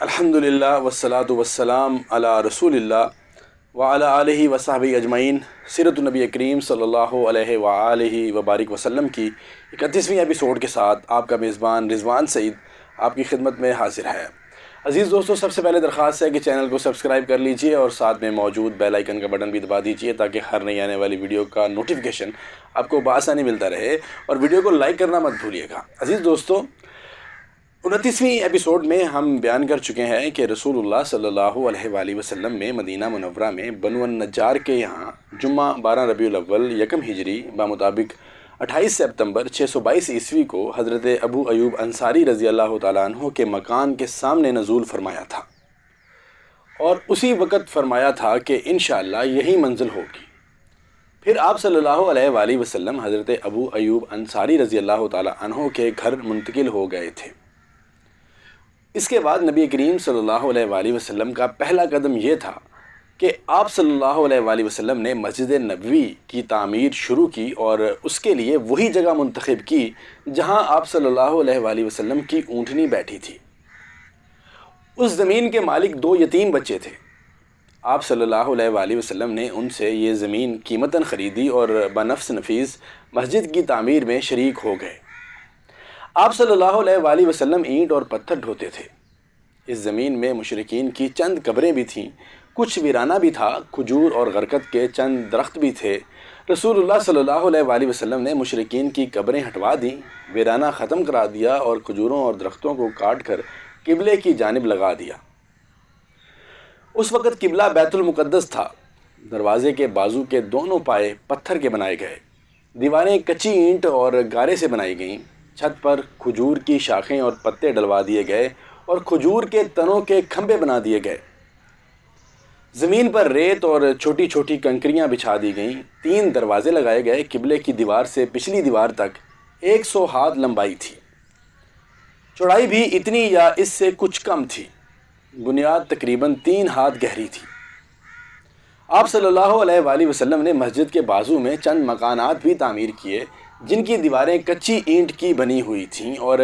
الحمدللہ والصلاة والسلام علی رسول اللہ وعلی آلہ وصحبہ اجمعین۔ سیرت النبی کریم صلی اللہ علیہ وآلہ وبارک وسلم کی 31ویں ایپیسوڈ کے ساتھ آپ کا میزبان رضوان سعید آپ کی خدمت میں حاضر ہے۔ عزیز دوستو، سب سے پہلے درخواست ہے کہ چینل کو سبسکرائب کر لیجئے اور ساتھ میں موجود بیل آئیکن کا بٹن بھی دبا دیجئے تاکہ ہر نئی آنے والی ویڈیو کا نوٹیفیکیشن آپ کو بآسانی ملتا رہے، اور ویڈیو کو لائک کرنا مت بھولیے گا۔ عزیز دوستو، 29ویں ایپیسوڈ میں ہم بیان کر چکے ہیں کہ رسول اللہ صلی اللہ علیہ وآلہ وسلم میں مدینہ منورہ میں بنو النجار کے یہاں جمعہ 12 ربیع الاول یکم ہجری بمطابق 28 سپتمبر 622 عیسوی کو حضرت ابو ایوب انصاری رضی اللہ تعالیٰ عنہ کے مکان کے سامنے نزول فرمایا تھا، اور اسی وقت فرمایا تھا کہ انشاءاللہ یہی منزل ہوگی۔ پھر آپ صلی اللہ علیہ وآلہ وسلم حضرت ابو ایوب انصاری رضی اللہ تعالیٰ عنہ کے گھر منتقل ہو گئے تھے۔ اس کے بعد نبی کریم صلی اللہ علیہ وآلہ وسلم کا پہلا قدم یہ تھا کہ آپ صلی اللہ علیہ وآلہ وسلم نے مسجد نبوی کی تعمیر شروع کی، اور اس کے لیے وہی جگہ منتخب کی جہاں آپ صلی اللہ علیہ وآلہ وسلم کی اونٹنی بیٹھی تھی۔ اس زمین کے مالک 2 یتیم بچے تھے۔ آپ صلی اللہ علیہ وآلہ وسلم نے ان سے یہ زمین قیمتاً خریدی اور بنفس نفیس مسجد کی تعمیر میں شریک ہو گئے۔ آپ صلی اللہ علیہ وآلہ وسلم اینٹ اور پتھر ڈھوتے تھے۔ اس زمین میں مشرکین کی چند قبریں بھی تھیں، کچھ ویرانہ بھی تھا، کھجور اور غرقد کے چند درخت بھی تھے۔ رسول اللہ صلی اللہ علیہ وآلہ وسلم نے مشرکین کی قبریں ہٹوا دیں، ویرانہ ختم کرا دیا اور کھجوروں اور درختوں کو کاٹ کر قبلے کی جانب لگا دیا۔ اس وقت قبلہ بیت المقدس تھا۔ دروازے کے بازو کے دونوں پائے پتھر کے بنائے گئے، دیواریں کچی اینٹ اور گارے سے بنائی گئیں، چھت پر کھجور کی شاخیں اور پتے ڈلوا دیے گئے اور کھجور کے تنوں کے کھمبے بنا دیے گئے۔ زمین پر ریت اور چھوٹی چھوٹی کنکریاں بچھا دی گئیں۔ 3 دروازے لگائے گئے۔ قبلے کی دیوار سے پچھلی دیوار تک 100 ہاتھ لمبائی تھی، چوڑائی بھی اتنی یا اس سے کچھ کم تھی۔ بنیاد تقریباً 3 ہاتھ گہری تھی۔ آپ صلی اللہ علیہ وآلہ وسلم نے مسجد کے بازو میں چند مکانات بھی تعمیر کیے جن کی دیواریں کچی اینٹ کی بنی ہوئی تھیں اور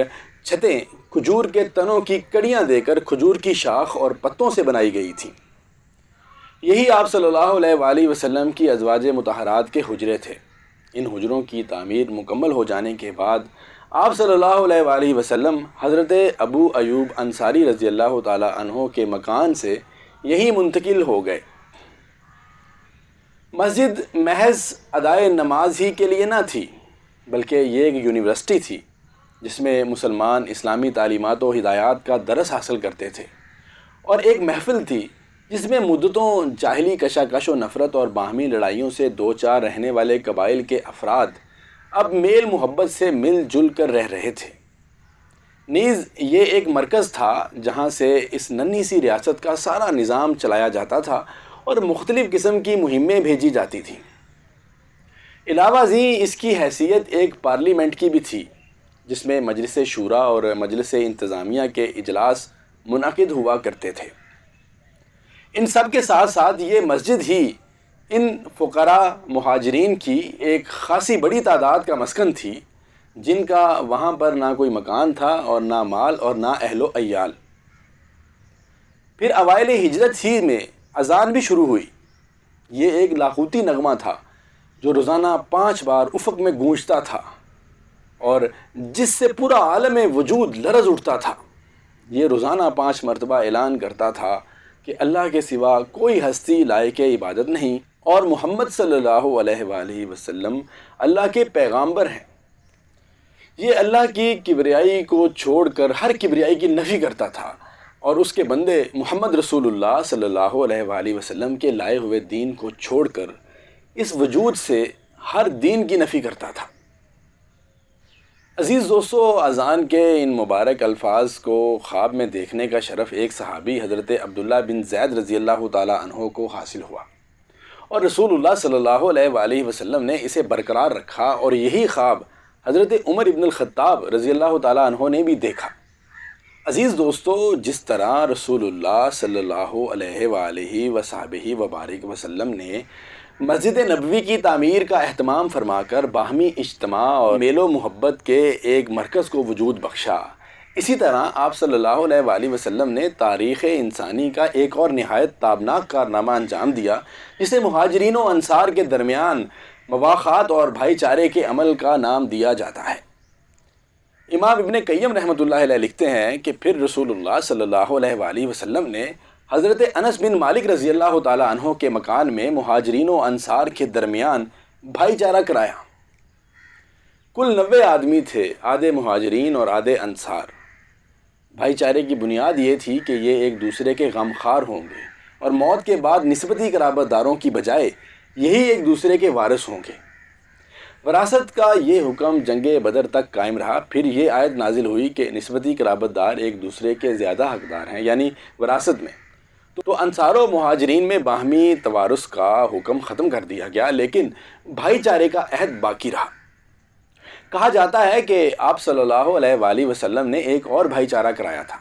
چھتیں کھجور کے تنوں کی کڑیاں دے کر کھجور کی شاخ اور پتوں سے بنائی گئی تھیں۔ یہی آپ صلی اللہ علیہ وآلہ وسلم کی ازواج مطہرات کے حجرے تھے۔ ان حجروں کی تعمیر مکمل ہو جانے کے بعد آپ صلی اللہ علیہ وآلہ وسلم حضرت ابو ایوب انصاری رضی اللہ تعالیٰ عنہ کے مکان سے یہی منتقل ہو گئے۔ مسجد محض ادائے نماز ہی کے لیے نہ تھی، بلکہ یہ ایک یونیورسٹی تھی جس میں مسلمان اسلامی تعلیمات و ہدایات کا درس حاصل کرتے تھے، اور ایک محفل تھی جس میں مدتوں جاہلی کشاکش و نفرت اور باہمی لڑائیوں سے دوچار رہنے والے قبائل کے افراد اب میل محبت سے مل جل کر رہ رہے تھے۔ نیز یہ ایک مرکز تھا جہاں سے اس ننھی سی ریاست کا سارا نظام چلایا جاتا تھا اور مختلف قسم کی مہمیں بھیجی جاتی تھیں۔ علاوہ ازیں اس کی حیثیت ایک پارلیمنٹ کی بھی تھی جس میں مجلس شورا اور مجلس انتظامیہ کے اجلاس منعقد ہوا کرتے تھے۔ ان سب کے ساتھ ساتھ یہ مسجد ہی ان فقراء مہاجرین کی ایک خاصی بڑی تعداد کا مسکن تھی جن کا وہاں پر نہ کوئی مکان تھا اور نہ مال اور نہ اہل و عیال۔ پھر اوائل ہجرت ہی میں اذان بھی شروع ہوئی۔ یہ ایک لاہوتی نغمہ تھا جو روزانہ 5 بار افق میں گونجتا تھا اور جس سے پورا عالم وجود لرز اٹھتا تھا۔ یہ روزانہ 5 مرتبہ اعلان کرتا تھا کہ اللہ کے سوا کوئی ہستی لائق عبادت نہیں، اور محمد صلی اللہ علیہ وآلہ وسلم اللہ کے پیغامبر ہیں۔ یہ اللہ کی کبریائی کو چھوڑ کر ہر کبریائی کی نفی کرتا تھا، اور اس کے بندے محمد رسول اللہ صلی اللہ علیہ وآلہ وسلم کے لائے ہوئے دین کو چھوڑ کر اس وجود سے ہر دین کی نفی کرتا تھا۔ عزیز دوستو، اذان کے ان مبارک الفاظ کو خواب میں دیکھنے کا شرف ایک صحابی حضرت عبداللہ بن زید رضی اللہ تعالیٰ عنہ کو حاصل ہوا، اور رسول اللہ صلی اللہ علیہ وآلہ وسلم نے اسے برقرار رکھا، اور یہی خواب حضرت عمر ابن الخطاب رضی اللہ تعالیٰ عنہ نے بھی دیکھا۔ عزیز دوستو، جس طرح رسول اللہ صلی اللہ علیہ وآلہ وصحبہ وبارک وسلم نے مسجد نبوی کی تعمیر کا اہتمام فرما کر باہمی اجتماع اور میل و محبت کے ایک مرکز کو وجود بخشا، اسی طرح آپ صلی اللہ علیہ وآلہ وسلم نے تاریخ انسانی کا ایک اور نہایت تابناک کارنامہ انجام دیا، جسے مہاجرین و انصار کے درمیان مواخات اور بھائی چارے کے عمل کا نام دیا جاتا ہے۔ امام ابن قیم رحمۃ اللہ علیہ لکھتے ہیں کہ پھر رسول اللہ صلی اللہ علیہ وآلہ وسلم نے حضرت انس بن مالک رضی اللہ تعالی عنہ کے مکان میں مہاجرین و انصار کے درمیان بھائی چارہ کرایا۔ کل 90 آدمی تھے، آدھے مہاجرین اور آدھے انصار۔ بھائی چارے کی بنیاد یہ تھی کہ یہ ایک دوسرے کے غمخوار ہوں گے اور موت کے بعد نسبتی قرابت داروں کی بجائے یہی ایک دوسرے کے وارث ہوں گے۔ وراثت کا یہ حکم جنگ بدر تک قائم رہا۔ پھر یہ آیت نازل ہوئی کہ نسبتی قرابت دار ایک دوسرے کے زیادہ حقدار ہیں، یعنی وراثت میں۔ تو انصار و مہاجرین میں باہمی توارث کا حکم ختم کر دیا گیا، لیکن بھائی چارے کا عہد باقی رہا۔ کہا جاتا ہے کہ آپ صلی اللہ علیہ وآلہ وسلم نے ایک اور بھائی چارہ کرایا تھا،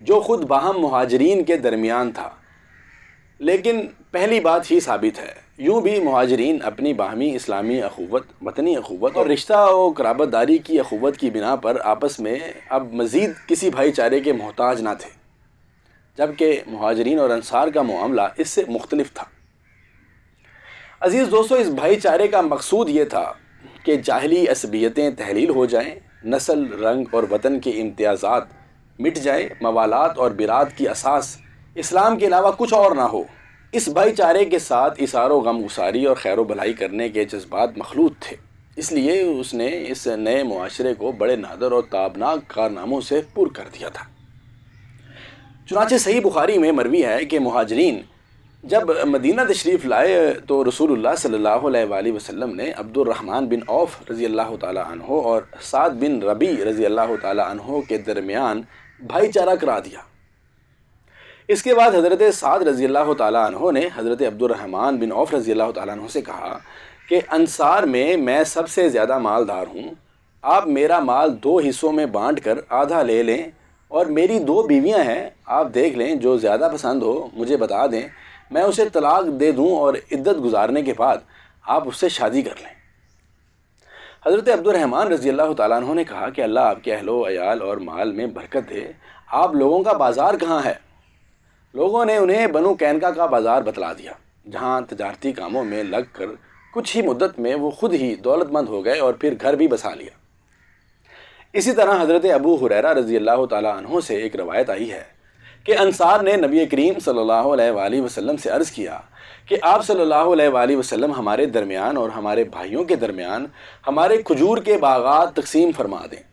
جو خود باہم مہاجرین کے درمیان تھا، لیکن پہلی بات ہی ثابت ہے۔ یوں بھی مہاجرین اپنی باہمی اسلامی اخوت، وطنی اخوت اور رشتہ و قرابت داری کی اخوت کی بنا پر آپس میں اب مزید کسی بھائی چارے کے محتاج نہ تھے، جبکہ مہاجرین اور انصار کا معاملہ اس سے مختلف تھا۔ عزیز دوستو، اس بھائی چارے کا مقصود یہ تھا کہ جاہلی عصبیتیں تحلیل ہو جائیں، نسل، رنگ اور وطن کے امتیازات مٹ جائیں، موالات اور برات کی اساس اسلام کے علاوہ کچھ اور نہ ہو۔ اس بھائی چارے کے ساتھ اثار و غم گساری اور خیر و بھلائی کرنے کے جذبات مخلوط تھے، اس لیے اس نے اس نئے معاشرے کو بڑے نادر اور تابناک کارناموں سے پر کر دیا تھا۔ چنانچہ صحیح بخاری میں مروی ہے کہ مہاجرین جب مدینہ تشریف لائے تو رسول اللہ صلی اللہ علیہ وآلہ وسلم نے عبد الرحمن بن عوف رضی اللہ تعالی عنہ اور سعد بن ربیع رضی اللہ تعالی عنہ کے درمیان بھائی چارہ کرا دیا۔ اس کے بعد حضرت سعد رضی اللہ تعالی عنہ نے حضرت عبد الرحمن بن عوف رضی اللہ تعالی عنہ سے کہا کہ انصار میں سب سے زیادہ مالدار ہوں، آپ میرا مال 2 حصوں میں بانٹ کر آدھا لے لیں، اور میری 2 بیویاں ہیں، آپ دیکھ لیں جو زیادہ پسند ہو مجھے بتا دیں، میں اسے طلاق دے دوں اور عدت گزارنے کے بعد آپ اس سے شادی کر لیں۔ حضرت عبد الرحمن رضی اللہ تعالیٰ عنہ نے کہا کہ اللہ آپ کے اہل و عیال اور مال میں برکت دے، آپ لوگوں کا بازار کہاں ہے؟ لوگوں نے انہیں بنو قینقاع کا بازار بتلا دیا، جہاں تجارتی کاموں میں لگ کر کچھ ہی مدت میں وہ خود ہی دولت مند ہو گئے اور پھر گھر بھی بسا لیا۔ اسی طرح حضرت ابو ہریرہ رضی اللہ تعالیٰ عنہ سے ایک روایت آئی ہے کہ انصار نے نبی کریم صلی اللہ علیہ وآلہ وسلم سے عرض کیا کہ آپ صلی اللہ علیہ وآلہ وسلم ہمارے درمیان اور ہمارے بھائیوں کے درمیان ہمارے کھجور کے باغات تقسیم فرما دیں۔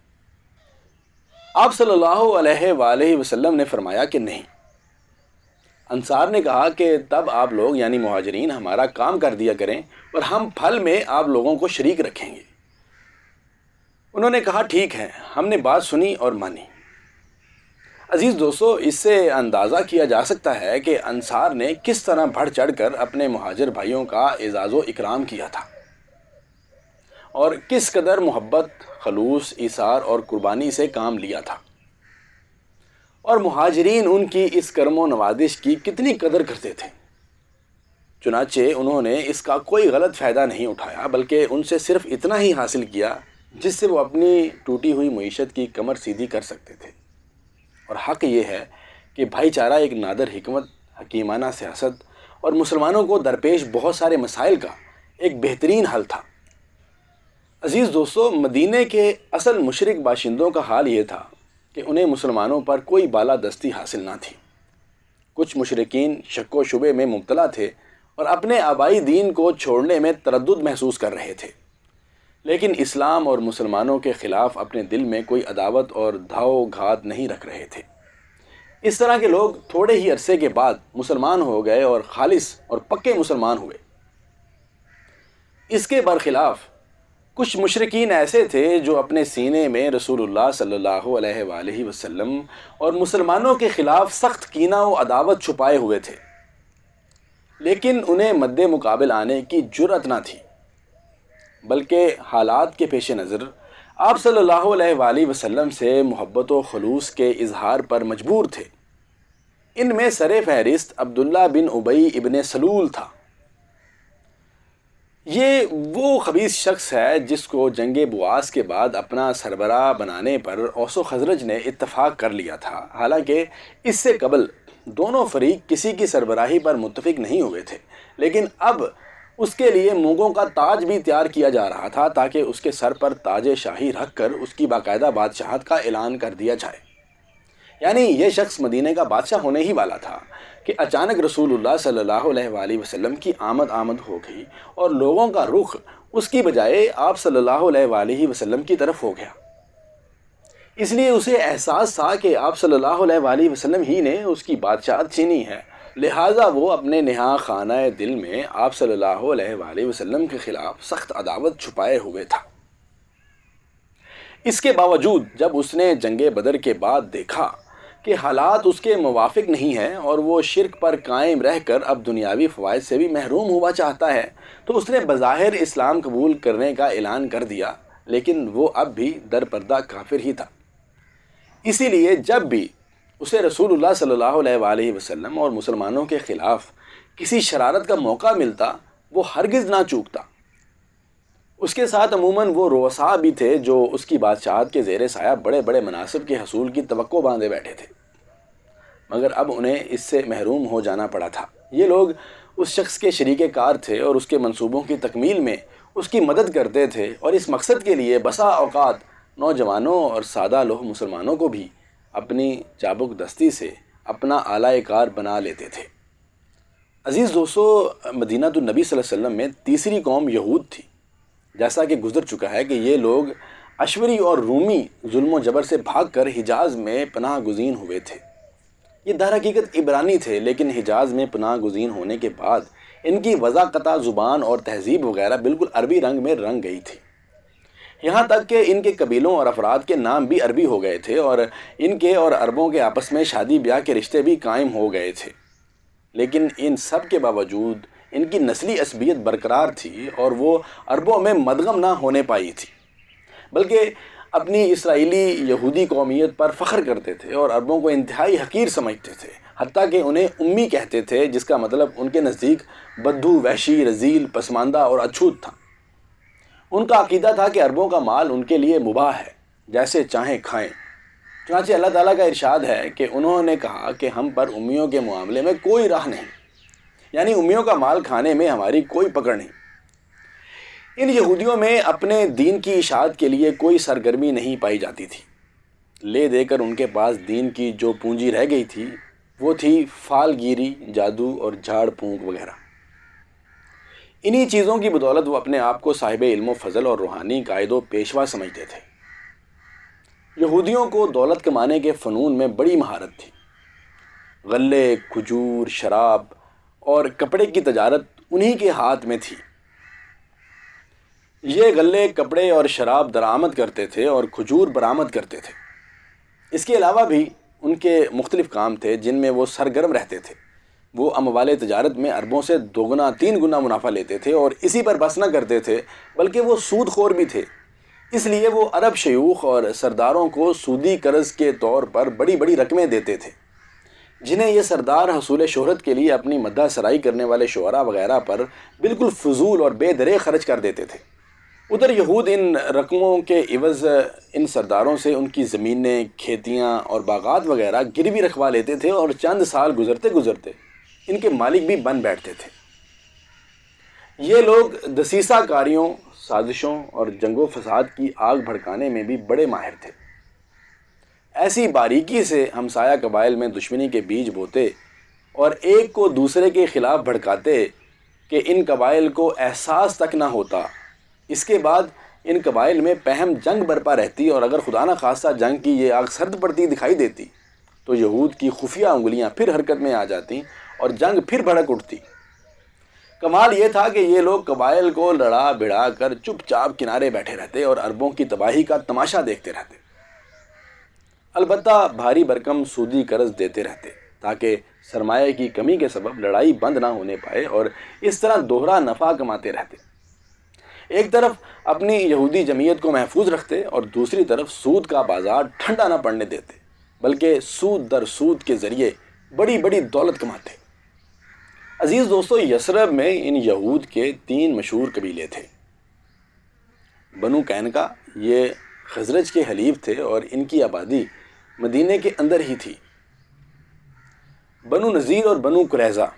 آپ صلی اللہ علیہ وآلہ وسلم نے فرمایا کہ نہیں۔ انصار نے کہا کہ تب آپ لوگ یعنی مہاجرین ہمارا کام کر دیا کریں اور ہم پھل میں آپ لوگوں کو شریک رکھیں گے۔ انہوں نے کہا ٹھیک ہے، ہم نے بات سنی اور مانی۔ عزیز دوستو، اس سے اندازہ کیا جا سکتا ہے کہ انصار نے کس طرح بڑھ چڑھ کر اپنے مہاجر بھائیوں کا اعزاز و اکرام کیا تھا، اور کس قدر محبت، خلوص، ایثار اور قربانی سے کام لیا تھا، اور مہاجرین ان کی اس کرم و نوازش کی کتنی قدر کرتے تھے۔ چنانچہ انہوں نے اس کا کوئی غلط فائدہ نہیں اٹھایا، بلکہ ان سے صرف اتنا ہی حاصل کیا جس سے وہ اپنی ٹوٹی ہوئی معیشت کی کمر سیدھی کر سکتے تھے۔ اور حق یہ ہے کہ بھائی چارہ ایک نادر حکمت، حکیمانہ سیاست اور مسلمانوں کو درپیش بہت سارے مسائل کا ایک بہترین حل تھا۔ عزیز دوستو، مدینہ کے اصل مشرک باشندوں کا حال یہ تھا کہ انہیں مسلمانوں پر کوئی بالادستی حاصل نہ تھی۔ کچھ مشرکین شک و شبے میں مبتلا تھے اور اپنے آبائی دین کو چھوڑنے میں تردد محسوس کر رہے تھے، لیکن اسلام اور مسلمانوں کے خلاف اپنے دل میں کوئی عداوت اور دھاؤ گھات نہیں رکھ رہے تھے۔ اس طرح کے لوگ تھوڑے ہی عرصے کے بعد مسلمان ہو گئے اور خالص اور پکے مسلمان ہوئے۔ اس کے برخلاف کچھ مشرکین ایسے تھے جو اپنے سینے میں رسول اللہ صلی اللہ علیہ وآلہ وسلم اور مسلمانوں کے خلاف سخت کینہ و عداوت چھپائے ہوئے تھے، لیکن انہیں مد مقابل آنے کی جرأت نہ تھی، بلکہ حالات کے پیش نظر آپ صلی اللہ علیہ وآلہ وسلم سے محبت و خلوص کے اظہار پر مجبور تھے۔ ان میں سر فہرست عبداللہ بن ابی ابن سلول تھا۔ یہ وہ خبیث شخص ہے جس کو جنگ بواس کے بعد اپنا سربراہ بنانے پر اوس و خزرج نے اتفاق کر لیا تھا، حالانکہ اس سے قبل دونوں فریق کسی کی سربراہی پر متفق نہیں ہوئے تھے، لیکن اب اس کے لیے مونگوں کا تاج بھی تیار کیا جا رہا تھا تاکہ اس کے سر پر تاج شاہی رکھ کر اس کی باقاعدہ بادشاہت کا اعلان کر دیا جائے۔ یعنی یہ شخص مدینہ کا بادشاہ ہونے ہی والا تھا کہ اچانک رسول اللہ صلی اللہ علیہ وآلہ وسلم کی آمد ہو گئی اور لوگوں کا رخ اس کی بجائے آپ صلی اللہ علیہ وآلہ وسلم کی طرف ہو گیا۔ اس لیے اسے احساس تھا کہ آپ صلی اللہ علیہ وآلہ وسلم ہی نے اس کی بادشاہت چھینی ہے، لہٰذا وہ اپنے نہاں خانہ دل میں آپ صلی اللہ علیہ وآلہ وسلم کے خلاف سخت عداوت چھپائے ہوئے تھا۔ اس کے باوجود جب اس نے جنگ بدر کے بعد دیکھا کہ حالات اس کے موافق نہیں ہیں اور وہ شرک پر قائم رہ کر اب دنیاوی فوائد سے بھی محروم ہوا چاہتا ہے، تو اس نے بظاہر اسلام قبول کرنے کا اعلان کر دیا، لیکن وہ اب بھی در پردہ کافر ہی تھا۔ اسی لیے جب بھی اسے رسول اللہ صلی اللہ علیہ وآلہ وسلم اور مسلمانوں کے خلاف کسی شرارت کا موقع ملتا، وہ ہرگز نہ چوکتا۔ اس کے ساتھ عموماً وہ رؤساء بھی تھے جو اس کی بادشاہت کے زیر سایہ بڑے بڑے مناصب کے حصول کی توقع باندھے بیٹھے تھے، مگر اب انہیں اس سے محروم ہو جانا پڑا تھا۔ یہ لوگ اس شخص کے شریک کار تھے اور اس کے منصوبوں کی تکمیل میں اس کی مدد کرتے تھے، اور اس مقصد کے لیے بسا اوقات نوجوانوں اور سادہ لوہ مسلمانوں کو بھی اپنی چابک دستی سے اپنا اعلی کار بنا لیتے تھے۔ عزیز دوستو، مدینہ النبی صلی اللہ علیہ وسلم میں تیسری قوم یہود تھی۔ جیسا کہ گزر چکا ہے کہ یہ لوگ اشوری اور رومی ظلم و جبر سے بھاگ کر حجاز میں پناہ گزین ہوئے تھے۔ یہ در حقیقت عبرانی تھے، لیکن حجاز میں پناہ گزین ہونے کے بعد ان کی وضاقتہ زبان اور تہذیب وغیرہ بالکل عربی رنگ میں رنگ گئی تھی، یہاں تک کہ ان کے قبیلوں اور افراد کے نام بھی عربی ہو گئے تھے اور ان کے اور عربوں کے آپس میں شادی بیاہ کے رشتے بھی قائم ہو گئے تھے۔ لیکن ان سب کے باوجود ان کی نسلی عصبیت برقرار تھی اور وہ عربوں میں مدغم نہ ہونے پائی تھی، بلکہ اپنی اسرائیلی یہودی قومیت پر فخر کرتے تھے اور عربوں کو انتہائی حقیر سمجھتے تھے، حتیٰ کہ انہیں امی کہتے تھے، جس کا مطلب ان کے نزدیک بدھو، وحشی، رذیل، پسماندہ اور اچھوت تھا۔ ان کا عقیدہ تھا کہ عربوں کا مال ان کے لیے مباح ہے، جیسے چاہیں کھائیں۔ چنانچہ اللہ تعالیٰ کا ارشاد ہے کہ انہوں نے کہا کہ ہم پر امیوں کے معاملے میں کوئی راہ نہیں، یعنی امیوں کا مال کھانے میں ہماری کوئی پکڑ نہیں۔ ان یہودیوں میں اپنے دین کی اشاعت کے لیے کوئی سرگرمی نہیں پائی جاتی تھی، لے دے کر ان کے پاس دین کی جو پونجی رہ گئی تھی وہ تھی فال گیری، جادو اور جھاڑ پھونک وغیرہ۔ انہی چیزوں کی بدولت وہ اپنے آپ کو صاحب علم و فضل اور روحانی قائد و پیشوا سمجھتے تھے۔ یہودیوں کو دولت کمانے کے فنون میں بڑی مہارت تھی۔ غلے، کھجور، شراب اور کپڑے کی تجارت انہی کے ہاتھ میں تھی۔ یہ غلے، کپڑے اور شراب درآمد کرتے تھے اور کھجور برآمد کرتے تھے۔ اس کے علاوہ بھی ان کے مختلف کام تھے جن میں وہ سرگرم رہتے تھے۔ وہ اموال تجارت میں عربوں سے 2 گنا 3 گنا منافع لیتے تھے اور اسی پر بس نہ کرتے تھے، بلکہ وہ سود خور بھی تھے۔ اس لیے وہ عرب شیوخ اور سرداروں کو سودی قرض کے طور پر بڑی بڑی رقمیں دیتے تھے، جنہیں یہ سردار حصول شہرت کے لیے اپنی مدح سرائی کرنے والے شعراء وغیرہ پر بالکل فضول اور بے درے خرچ کر دیتے تھے۔ ادھر یہود ان رقموں کے عوض ان سرداروں سے ان کی زمینیں، کھیتیاں اور باغات وغیرہ گروی رکھوا لیتے تھے اور چند سال گزرتے گزرتے ان کے مالک بھی بن بیٹھتے تھے۔ یہ لوگ دسیسہ کاریوں، سازشوں اور جنگ و فساد کی آگ بھڑکانے میں بھی بڑے ماہر تھے۔ ایسی باریکی سے ہمسایہ قبائل میں دشمنی کے بیج بوتے اور ایک کو دوسرے کے خلاف بھڑکاتے کہ ان قبائل کو احساس تک نہ ہوتا۔ اس کے بعد ان قبائل میں پہم جنگ برپا رہتی اور اگر خدا نہ خواستہ جنگ کی یہ آگ سرد پڑتی دکھائی دیتی تو یہود کی خفیہ انگلیاں پھر حرکت میں آ جاتی اور جنگ پھر بھڑک اٹھتی۔ کمال یہ تھا کہ یہ لوگ قبائل کو لڑا بھڑا کر چپ چاپ کنارے بیٹھے رہتے اور عربوں کی تباہی کا تماشا دیکھتے رہتے، البتہ بھاری بھرکم سودی قرض دیتے رہتے تاکہ سرمایہ کی کمی کے سبب لڑائی بند نہ ہونے پائے، اور اس طرح دوہرا نفع کماتے رہتے۔ ایک طرف اپنی یہودی جمعیت کو محفوظ رکھتے اور دوسری طرف سود کا بازار ٹھنڈا نہ پڑنے دیتے، بلکہ سود در سود کے ذریعے بڑی بڑی دولت کماتے۔ عزیز دوستو، یثرب میں ان یہود کے 3 مشہور قبیلے تھے۔ بنو قینقاع یہ خزرج کے حلیف تھے اور ان کی آبادی مدینے کے اندر ہی تھی۔ بنو نذیر اور بنو قریظہ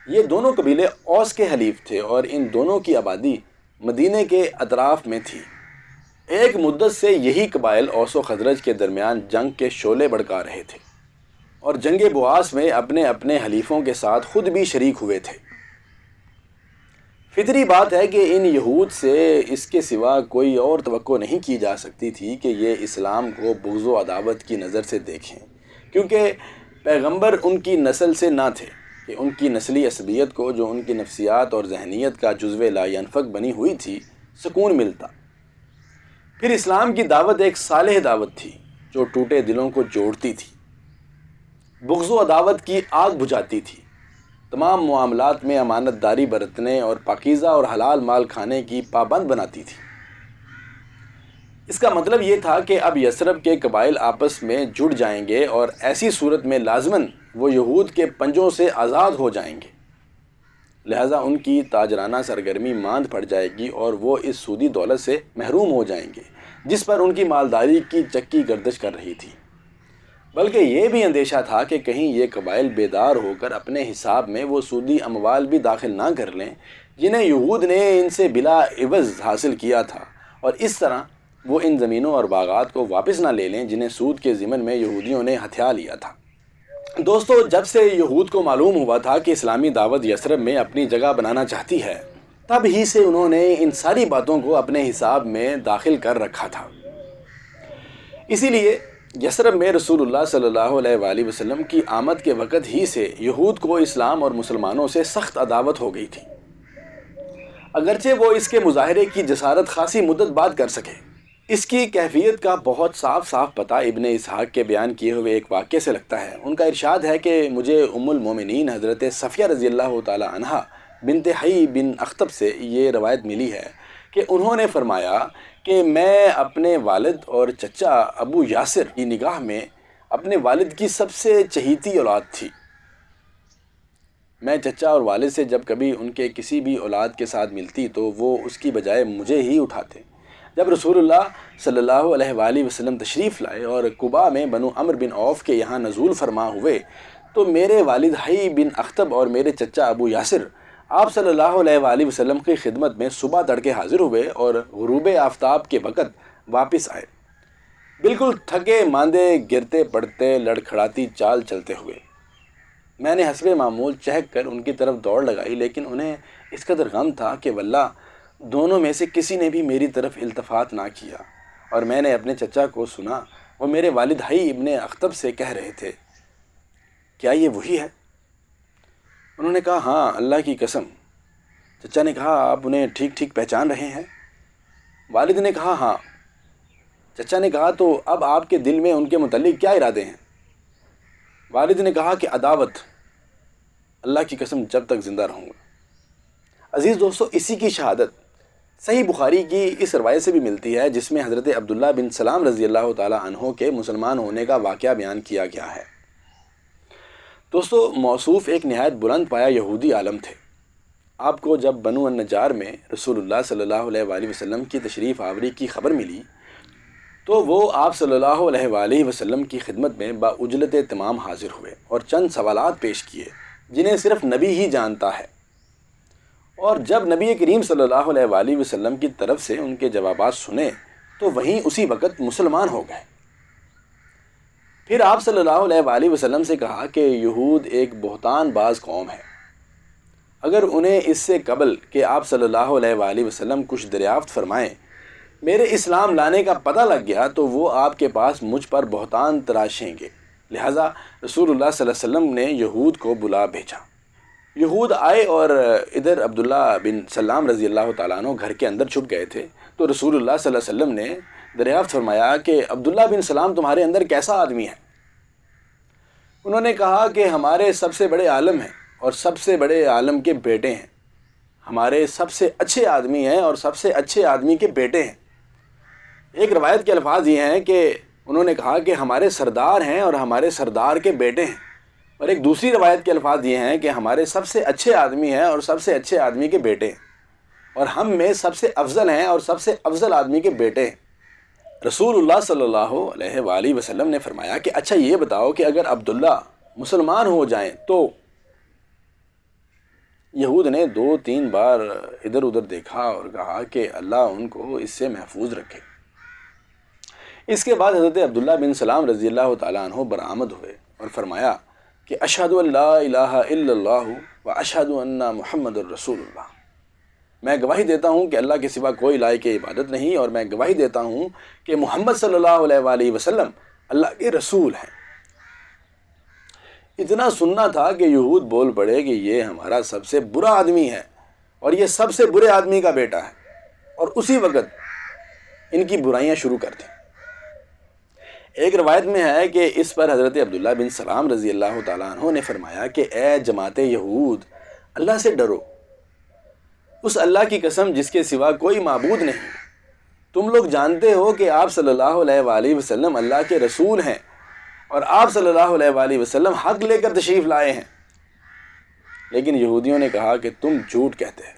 یہ دونوں قبیلے اوس کے حلیف تھے اور ان دونوں کی آبادی مدینے کے اطراف میں تھی۔ ایک مدت سے یہی قبائل اوس و خزرج کے درمیان جنگ کے شعلے بھڑکا رہے تھے اور جنگ بواس میں اپنے اپنے حلیفوں کے ساتھ خود بھی شریک ہوئے تھے۔ فطری بات ہے کہ ان یہود سے اس کے سوا کوئی اور توقع نہیں کی جا سکتی تھی کہ یہ اسلام کو بغض و عداوت کی نظر سے دیکھیں، کیونکہ پیغمبر ان کی نسل سے نہ تھے کہ ان کی نسلی عصبیت کو، جو ان کی نفسیات اور ذہنیت کا جزو لا ینفک بنی ہوئی تھی، سکون ملتا۔ پھر اسلام کی دعوت ایک صالح دعوت تھی جو ٹوٹے دلوں کو جوڑتی تھی، بغض و عداوت کی آگ بجھاتی تھی، تمام معاملات میں امانت داری برتنے اور پاکیزہ اور حلال مال کھانے کی پابند بناتی تھی۔ اس کا مطلب یہ تھا کہ اب یثرب کے قبائل آپس میں جڑ جائیں گے اور ایسی صورت میں لازماً وہ یہود کے پنجوں سے آزاد ہو جائیں گے، لہٰذا ان کی تاجرانہ سرگرمی ماند پڑ جائے گی اور وہ اس سودی دولت سے محروم ہو جائیں گے جس پر ان کی مالداری کی چکی گردش کر رہی تھی۔ بلکہ یہ بھی اندیشہ تھا کہ کہیں یہ قبائل بیدار ہو کر اپنے حساب میں وہ سودی اموال بھی داخل نہ کر لیں جنہیں یہود نے ان سے بلا عوض حاصل کیا تھا، اور اس طرح وہ ان زمینوں اور باغات کو واپس نہ لے لیں جنہیں سود کے ضمن میں یہودیوں نے ہتھیا لیا تھا۔ دوستو، جب سے یہود کو معلوم ہوا تھا کہ اسلامی دعوت یثرب میں اپنی جگہ بنانا چاہتی ہے، تب ہی سے انہوں نے ان ساری باتوں کو اپنے حساب میں داخل کر رکھا تھا۔ اسی لیے یثرب میں رسول اللہ صلی اللہ علیہ وآلہ وسلم کی آمد کے وقت ہی سے یہود کو اسلام اور مسلمانوں سے سخت عداوت ہو گئی تھی، اگرچہ وہ اس کے مظاہرے کی جسارت خاصی مدت بعد کر سکے۔ اس کی کیفیت کا بہت صاف پتہ ابن اسحاق کے بیان کیے ہوئے ایک واقعے سے لگتا ہے۔ ان کا ارشاد ہے کہ مجھے ام المومنین حضرت صفیہ رضی اللہ تعالی عنہا بنت حی بن اخطب سے یہ روایت ملی ہے کہ انہوں نے فرمایا کہ میں اپنے والد اور چچا ابو یاسر کی نگاہ میں اپنے والد کی سب سے چہیتی اولاد تھی۔ میں چچا اور والد سے جب کبھی ان کے کسی بھی اولاد کے ساتھ ملتی تو وہ اس کی بجائے مجھے ہی اٹھاتے۔ جب رسول اللہ صلی اللہ علیہ وآلہ وسلم تشریف لائے اور قباء میں بنو عمر بن عوف کے یہاں نزول فرما ہوئے تو میرے والد حی بن اخطب اور میرے چچا ابو یاسر آپ صلی اللہ علیہ وآلہ وسلم کی خدمت میں صبح تڑکے حاضر ہوئے اور غروب آفتاب کے وقت واپس آئے، بالکل تھکے ماندے، گرتے پڑتے، لڑکھڑاتی چال چلتے ہوئے۔ میں نے حسب معمول چہک کر ان کی طرف دوڑ لگائی، لیکن انہیں اس قدر غم تھا کہ واللہ دونوں میں سے کسی نے بھی میری طرف التفات نہ کیا، اور میں نے اپنے چچا کو سنا وہ میرے والد حی ابن اخطب سے کہہ رہے تھے، کیا یہ وہی ہے؟ انہوں نے کہا، ہاں اللہ کی قسم۔ چچا نے کہا، آپ انہیں ٹھیک ٹھیک پہچان رہے ہیں؟ والد نے کہا، ہاں۔ چچا نے کہا، تو اب آپ کے دل میں ان کے متعلق کیا ارادے ہیں؟ والد نے کہا کہ عداوت، اللہ کی قسم جب تک زندہ رہوں گا۔ عزیز دوستو، اسی کی شہادت صحیح بخاری کی اس روایت سے بھی ملتی ہے جس میں حضرت عبداللہ بن سلام رضی اللہ تعالی عنہ کے مسلمان ہونے کا واقعہ بیان کیا گیا ہے۔ دوستو، موصوف ایک نہایت بلند پایا یہودی عالم تھے۔ آپ کو جب بنو النجار میں رسول اللہ صلی اللہ علیہ وآلہ وسلم کی تشریف آوری کی خبر ملی تو وہ آپ صلی اللہ علیہ وآلہ وسلم کی خدمت میں باعجلت تمام حاضر ہوئے اور چند سوالات پیش کیے جنہیں صرف نبی ہی جانتا ہے، اور جب نبی کریم صلی اللہ علیہ وآلہ وسلم کی طرف سے ان کے جوابات سنے تو وہیں اسی وقت مسلمان ہو گئے۔ پھر آپ صلی اللہ علیہ وآلہ وسلم سے کہا کہ یہود ایک بہتان باز قوم ہے، اگر انہیں اس سے قبل کہ آپ صلی اللہ علیہ وآلہ وسلم کچھ دریافت فرمائیں میرے اسلام لانے کا پتہ لگ گیا تو وہ آپ کے پاس مجھ پر بہتان تراشیں گے، لہٰذا رسول اللہ صلی اللہ علیہ وسلم نے یہود کو بلا بھیجا۔ یہود آئے اور ادھر عبداللہ بن سلام رضی اللہ تعالیٰ عنہ گھر کے اندر چھپ گئے تھے تو رسول اللہ صلی اللہ علیہ وسلم نے دریافت فرمایا کہ عبداللہ بن سلام تمہارے اندر کیسا آدمی ہے؟ انہوں نے کہا کہ ہمارے سب سے بڑے عالم ہیں اور سب سے بڑے عالم کے بیٹے ہیں، ہمارے سب سے اچھے آدمی ہیں اور سب سے اچھے آدمی کے بیٹے ہیں۔ ایک روایت کے الفاظ یہ ہیں کہ انہوں نے کہا کہ ہمارے سردار ہیں اور ہمارے سردار کے بیٹے ہیں۔ اور ایک دوسری روایت کے الفاظ یہ ہیں کہ ہمارے سب سے اچھے آدمی ہیں اور سب سے اچھے آدمی کے بیٹے ہیں، اور ہم میں سب سے افضل ہیں اور سب سے افضل آدمی کے بیٹے ہیں۔ رسول اللہ صلی اللہ علیہ وآلہ وسلم نے فرمایا کہ اچھا یہ بتاؤ کہ اگر عبداللہ مسلمان ہو جائیں تو یہود نے 2-3 بار ادھر ادھر دیکھا اور کہا کہ اللہ ان کو اس سے محفوظ رکھے۔ اس کے بعد حضرت عبداللہ بن سلام رضی اللہ تعالیٰ عنہ برآمد ہوئے اور فرمایا کہ اشہد ان لا الہ الا اللہ و اشہد ان محمد الرسول اللہ، میں گواہی دیتا ہوں کہ اللہ کے سوا کوئی لائق عبادت نہیں، اور میں گواہی دیتا ہوں کہ محمد صلی اللہ علیہ وآلہ وسلم اللہ کے رسول ہیں۔ اتنا سننا تھا کہ یہود بول پڑے کہ یہ ہمارا سب سے برا آدمی ہے اور یہ سب سے برے آدمی کا بیٹا ہے، اور اسی وقت ان کی برائیاں شروع کر دیں۔ ایک روایت میں ہے کہ اس پر حضرت عبداللہ بن سلام رضی اللہ تعالیٰ عنہ نے فرمایا کہ اے جماعت یہود، اللہ سے ڈرو، اس اللہ کی قسم جس کے سوا کوئی معبود نہیں۔ تم لوگ جانتے ہو کہ آپ صلی اللہ علیہ وآلہ وسلم اللہ کے رسول ہیں، اور آپ صلی اللہ علیہ وآلہ وسلم حق لے کر تشریف لائے ہیں، لیکن یہودیوں نے کہا کہ تم جھوٹ کہتے ہیں۔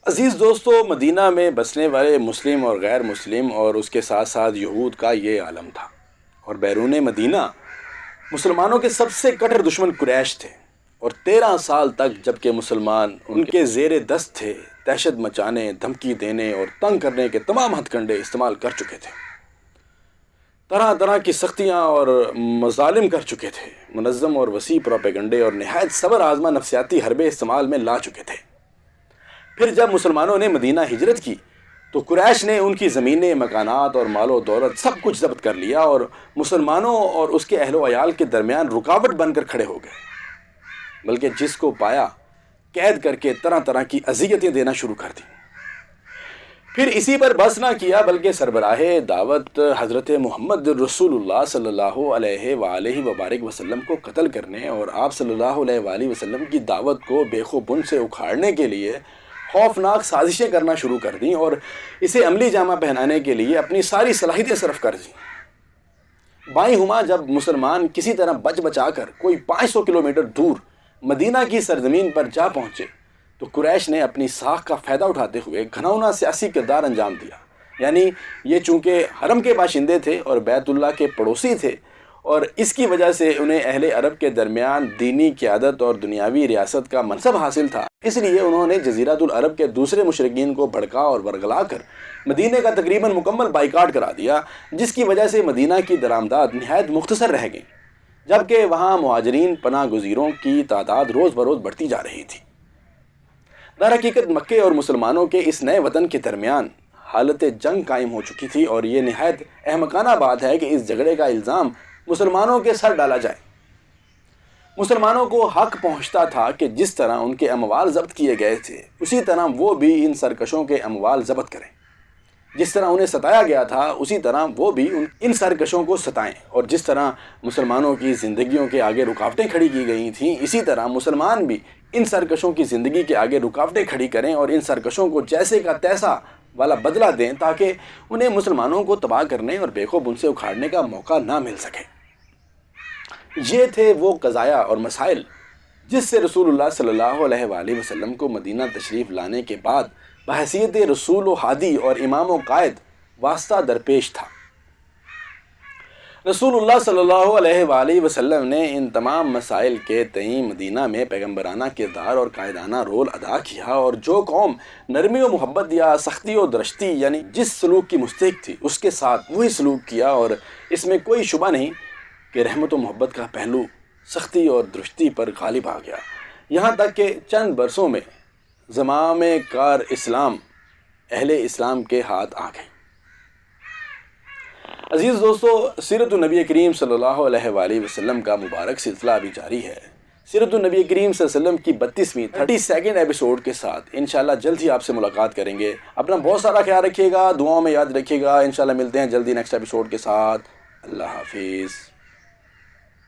عزیز دوستو، مدینہ میں بسنے والے مسلم اور غیر مسلم اور اس کے ساتھ ساتھ یہود کا یہ عالم تھا، اور بیرون مدینہ مسلمانوں کے سب سے کٹر دشمن قریش تھے، اور 13 سال تک جبکہ مسلمان ان کے زیر دست تھے، دہشت مچانے، دھمکی دینے اور تنگ کرنے کے تمام ہتھ کنڈے استعمال کر چکے تھے، طرح طرح کی سختیاں اور مظالم کر چکے تھے، منظم اور وسیع پروپیگنڈے اور نہایت صبر آزما نفسیاتی حربے استعمال میں لا چکے تھے۔ پھر جب مسلمانوں نے مدینہ ہجرت کی تو قریش نے ان کی زمینیں، مکانات اور مال و دولت سب کچھ ضبط کر لیا، اور مسلمانوں اور اس کے اہل و عیال کے درمیان رکاوٹ بن کر کھڑے ہو گئے، بلکہ جس کو پایا قید کر کے طرح طرح کی اذیتیں دینا شروع کر دیں۔ پھر اسی پر بس نہ کیا بلکہ سربراہ دعوت حضرت محمد رسول اللہ صلی اللہ علیہ وآلہ وبارک وسلم کو قتل کرنے اور آپ صلی اللہ علیہ وآلہ وسلم کی دعوت کو بیخ و بن سے اکھاڑنے کے لیے خوفناک سازشیں کرنا شروع کر دیں، اور اسے عملی جامہ پہنانے کے لیے اپنی ساری صلاحیتیں صرف کر دیں۔ بائیں ہما جب مسلمان کسی طرح بچ بچا کر کوئی 500 کلومیٹر دور مدینہ کی سرزمین پر جا پہنچے تو قریش نے اپنی ساکھ کا فائدہ اٹھاتے ہوئے گھناؤنا سیاسی کردار انجام دیا، یعنی یہ چونکہ حرم کے باشندے تھے اور بیت اللہ کے پڑوسی تھے، اور اس کی وجہ سے انہیں اہل عرب کے درمیان دینی قیادت اور دنیاوی ریاست کا منصب حاصل تھا، اس لیے انہوں نے جزیرۃ العرب کے دوسرے مشرکین کو بھڑکا اور ورگلا کر مدینہ کا تقریباً مکمل بائیکاٹ کرا دیا، جس کی وجہ سے مدینہ کی درآمدات نہایت مختصر رہ گئیں، جبکہ وہاں مہاجرین پناہ گزینوں کی تعداد روز بروز بڑھتی جا رہی تھی۔ در حقیقت مکے اور مسلمانوں کے اس نئے وطن کے درمیان حالت جنگ قائم ہو چکی تھی، اور یہ نہایت احمقانہ بات ہے کہ اس جھگڑے کا الزام مسلمانوں کے سر ڈالا جائے۔ مسلمانوں کو حق پہنچتا تھا کہ جس طرح ان کے اموال ضبط کیے گئے تھے اسی طرح وہ بھی ان سرکشوں کے اموال ضبط کریں، جس طرح انہیں ستایا گیا تھا اسی طرح وہ بھی ان سرکشوں کو ستائیں، اور جس طرح مسلمانوں کی زندگیوں کے آگے رکاوٹیں کھڑی کی گئی تھیں اسی طرح مسلمان بھی ان سرکشوں کی زندگی کے آگے رکاوٹیں کھڑی کریں اور ان سرکشوں کو جیسے کا تیسا والا بدلہ دیں، تاکہ انہیں مسلمانوں کو تباہ کرنے اور بے خوف ان سے اکھاڑنے کا موقع نہ مل سکے۔ یہ تھے وہ قضایا اور مسائل جس سے رسول اللہ صلی اللہ علیہ وآلہ وسلم کو مدینہ تشریف لانے کے بعد بحیثیت رسول و ہادی اور امام و قائد واسطہ درپیش تھا۔ رسول اللہ صلی اللہ علیہ وآلہ وسلم نے ان تمام مسائل کے تئیں مدینہ میں پیغمبرانہ کردار اور قائدانہ رول ادا کیا، اور جو قوم نرمی و محبت یا سختی و درشتی یعنی جس سلوک کی مستحق تھی اس کے ساتھ وہی سلوک کیا، اور اس میں کوئی شبہ نہیں کہ رحمت و محبت کا پہلو سختی اور درشتی پر غالب آ گیا، یہاں تک کہ چند برسوں میں زمام کار اسلام اہل اسلام کے ہاتھ آ گئی۔ عزیز دوستو، سیرت النبی کریم صلی اللہ علیہ وآلہ وسلم کا مبارک سلسلہ ابھی جاری ہے۔ سیرت النبی کریم صلی اللہ علیہ وسلم کی 32ویں 32 ایپیسوڈ کے ساتھ انشاءاللہ جلد ہی آپ سے ملاقات کریں گے۔ اپنا بہت سارا خیال رکھیے گا، دعاؤں میں یاد رکھیے گا۔ انشاءاللہ ملتے ہیں جلدی نیکسٹ ایپیسوڈ کے ساتھ۔ اللہ حافظ۔